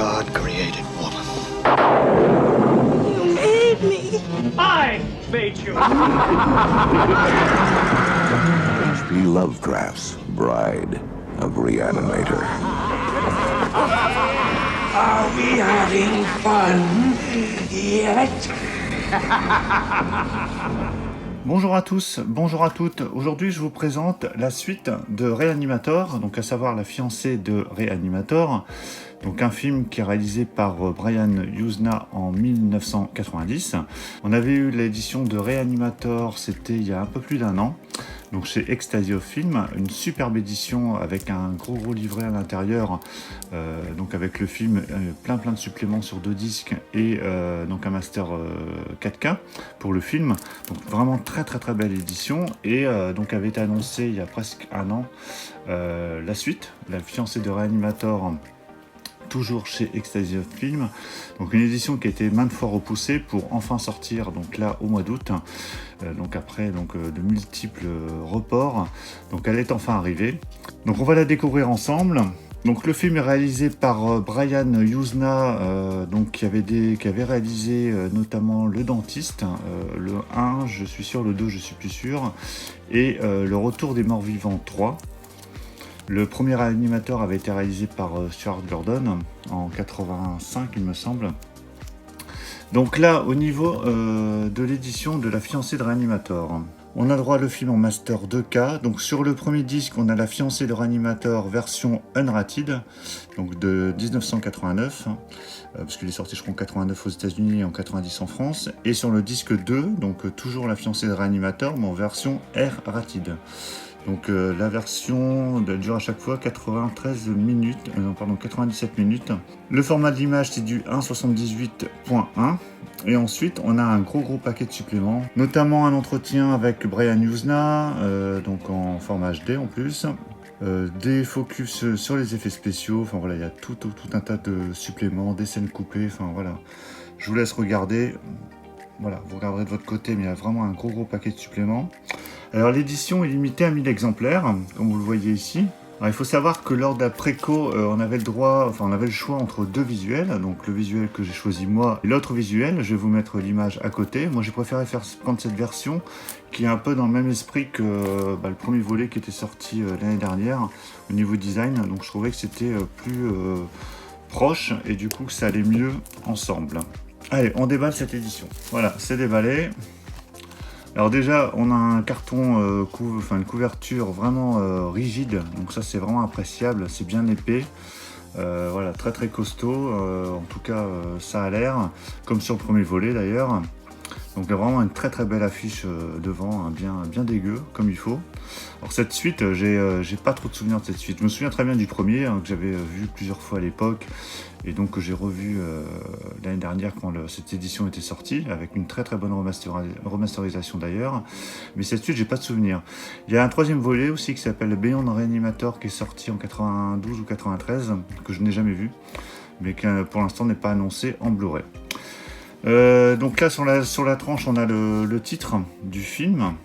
God created woman. You made me. I made you. H.P. Lovecraft's Bride of Reanimator. Are we having fun yet? Bonjour à tous, bonjour à toutes. Aujourd'hui, je vous présente la suite de Reanimator, donc à savoir La fiancée de Reanimator. Donc un film qui est réalisé par Brian Yuzna en 1990. On avait eu l'édition de Reanimator, c'était il y a un peu plus d'un an. Donc chez Ecstasy of Film, une superbe édition avec un gros livret à l'intérieur, donc avec le film, plein de suppléments sur 2 disques et donc un master 4K pour le film. Donc vraiment très belle édition et donc avait été annoncé il y a presque un an la suite, La fiancée de Reanimator. Toujours chez Ecstasy of Film, donc une édition qui a été maintes fois repoussée pour enfin sortir donc là au mois d'août, donc après de multiples reports, donc elle est enfin arrivée. Donc on va la découvrir ensemble. Donc le film est réalisé par Brian Yuzna, donc qui avait réalisé notamment Le Dentiste, le 1, je suis sûr, le 2, je suis plus sûr, et Le Retour des Morts Vivants 3. Le premier animateur avait été réalisé par Stuart Gordon en 85, il me semble. Donc là, au niveau de l'édition de La fiancée de Reanimator, on a droit le film en master 2K. Donc sur le premier disque, on a La fiancée de Reanimator version unrated, donc de 1989, parce qu'il est sorti je crois en 89 aux États-Unis et en 90 en France. Et sur le disque 2, donc toujours La fiancée de Reanimator, mais en version R-rated. Donc la version dure à chaque fois 97 minutes. Le format de l'image c'est du 1.78.1 et ensuite on a un gros paquet de suppléments, notamment un entretien avec Brian Yuzna, donc en format HD en plus, des focus sur les effets spéciaux, enfin voilà, il y a tout un tas de suppléments, des scènes coupées, enfin voilà. Je vous laisse regarder, voilà, vous regarderez de votre côté, mais il y a vraiment un gros paquet de suppléments. Alors l'édition est limitée à 1000 exemplaires, comme vous le voyez ici. Alors, il faut savoir que lors de la préco, on avait le choix entre 2 visuels, donc le visuel que j'ai choisi moi et l'autre visuel. Je vais vous mettre l'image à côté. Moi j'ai préféré prendre cette version qui est un peu dans le même esprit que le premier volet qui était sorti l'année dernière au niveau design. Donc je trouvais que c'était plus proche et du coup que ça allait mieux ensemble. Allez, on déballe cette édition. Voilà, c'est déballé. Alors déjà, on a un carton, une couverture vraiment rigide, donc ça c'est vraiment appréciable, c'est bien épais, voilà, très costaud, en tout cas ça a l'air, comme sur le premier volet d'ailleurs. Donc il y a vraiment une très belle affiche devant, hein, bien dégueu, comme il faut. Alors cette suite, j'ai pas trop de souvenirs de cette suite. Je me souviens très bien du premier, hein, que j'avais vu plusieurs fois à l'époque, et donc que j'ai revu l'année dernière quand cette édition était sortie, avec une très bonne remasterisation d'ailleurs. Mais cette suite, j'ai pas de souvenirs. Il y a un troisième volet aussi qui s'appelle Beyond Reanimator, qui est sorti en 92 ou 93, que je n'ai jamais vu, mais qui pour l'instant n'est pas annoncé en Blu-ray. Donc là sur la tranche on a le titre du film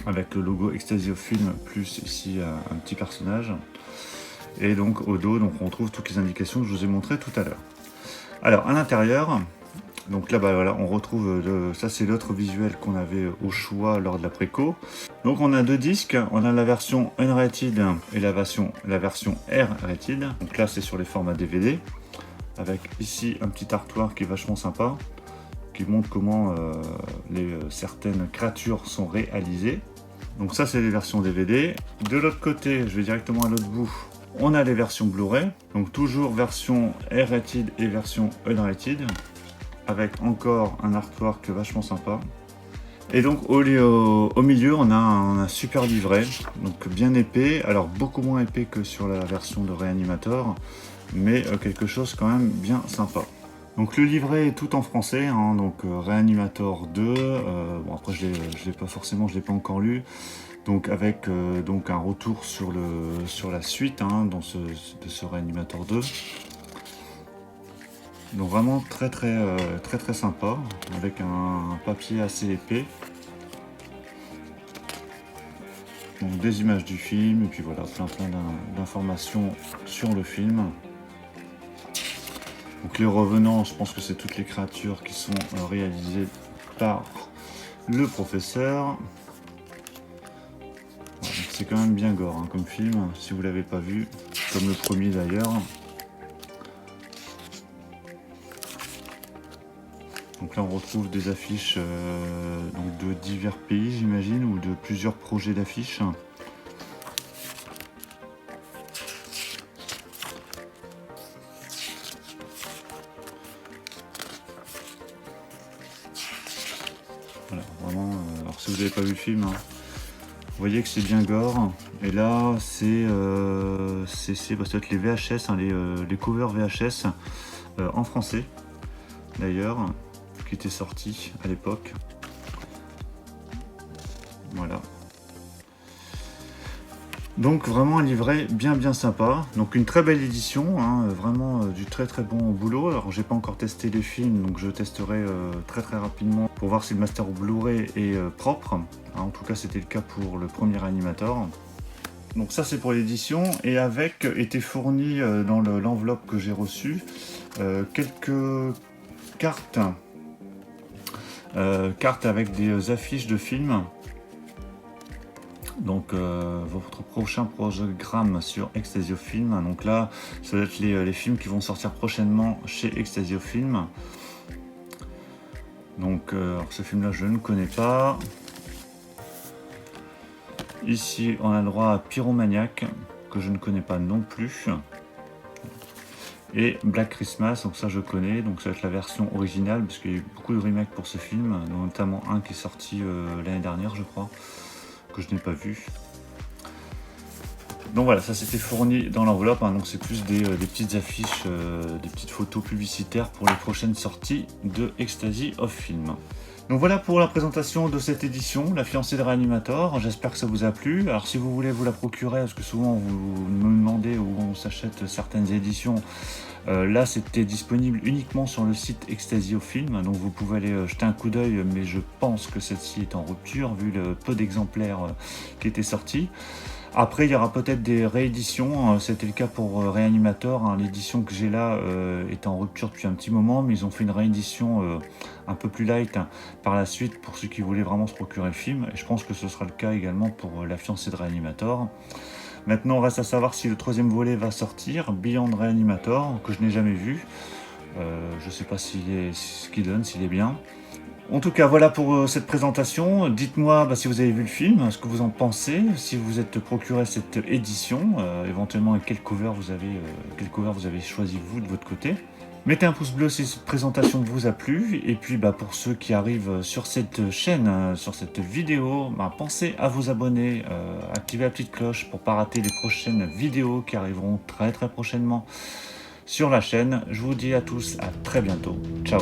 avec le logo Ecstasy of Film plus ici un petit personnage et donc au dos donc on retrouve toutes les indications que je vous ai montrées tout à l'heure. Alors à l'intérieur, donc là voilà, on retrouve ça c'est l'autre visuel qu'on avait au choix lors de la préco. Donc on a 2 disques, on a la version unrated et la version R-rated. Donc là c'est sur les formats DVD. Avec ici un petit artwork qui est vachement sympa, qui montre comment certaines créatures sont réalisées. Donc ça c'est les versions DVD. De l'autre côté, je vais directement à l'autre bout, on a les versions Blu-ray. Donc toujours version R-rated et version unrated, avec encore un artwork vachement sympa. Et donc au milieu on a un super livret, donc bien épais, alors beaucoup moins épais que sur la version de Reanimator, mais quelque chose quand même bien sympa. Donc le livret est tout en français, hein, donc Reanimator 2, bon après je l'ai pas encore lu, donc avec donc un retour sur la suite hein, de ce Reanimator 2. Donc vraiment très sympa, avec un papier assez épais. Donc des images du film, et puis voilà, plein d'informations sur le film. Donc les revenants, je pense que c'est toutes les créatures qui sont réalisées par le professeur. Voilà, c'est quand même bien gore hein, comme film, si vous l'avez pas vu, comme le premier d'ailleurs. Donc là on retrouve des affiches donc de divers pays j'imagine, ou de plusieurs projets d'affiches. Voilà, vraiment, alors si vous n'avez pas vu le film, hein, vous voyez que c'est bien gore. Et là c'est peut-être les VHS, hein, les covers VHS en français d'ailleurs, qui étaient sortis à l'époque. Voilà. Donc vraiment un livret bien sympa. Donc une très belle édition, hein, vraiment du très bon boulot. Alors j'ai pas encore testé les films, donc je testerai très rapidement pour voir si le master Blu-ray est propre. Hein, en tout cas c'était le cas pour le premier Animator. Donc ça c'est pour l'édition, et avec était fourni dans l'enveloppe que j'ai reçue quelques cartes avec des affiches de films. Donc votre prochain programme sur Extasiofilm. Donc là ça va être les films qui vont sortir prochainement chez Extasiofilm. Donc alors ce film là je ne connais pas. Ici on a le droit à Pyromaniac, que je ne connais pas non plus. Et Black Christmas, donc ça je connais, donc ça va être la version originale, parce qu'il y a eu beaucoup de remakes pour ce film, notamment un qui est sorti l'année dernière je crois, que je n'ai pas vu. Donc voilà, ça c'était fourni dans l'enveloppe, hein, donc c'est plus des petites affiches, des petites photos publicitaires pour les prochaines sorties de Ecstasy of Film. Donc voilà pour la présentation de cette édition, La fiancée de Reanimator. J'espère que ça vous a plu. Alors si vous voulez vous la procurer, parce que souvent vous me demandez où on s'achète certaines éditions, là c'était disponible uniquement sur le site Extasiofilm, donc vous pouvez aller jeter un coup d'œil, mais je pense que celle-ci est en rupture vu le peu d'exemplaires qui étaient sortis. Après il y aura peut-être des rééditions, c'était le cas pour Reanimator, hein. L'édition que j'ai là est en rupture depuis un petit moment, mais ils ont fait une réédition un peu plus light par la suite pour ceux qui voulaient vraiment se procurer le film, et je pense que ce sera le cas également pour La fiancée de Reanimator. Maintenant, reste à savoir si le troisième volet va sortir, Beyond Reanimator, que je n'ai jamais vu. Je ne sais pas ce qu'il donne, s'il est bien. En tout cas, voilà pour cette présentation. Dites-moi si vous avez vu le film, ce que vous en pensez, si vous êtes procuré cette édition, éventuellement et quel cover vous avez choisi vous de votre côté. Mettez un pouce bleu si cette présentation vous a plu, et puis pour ceux qui arrivent sur cette chaîne, sur cette vidéo, pensez à vous abonner, activer la petite cloche pour ne pas rater les prochaines vidéos qui arriveront très prochainement sur la chaîne. Je vous dis à tous à très bientôt. Ciao.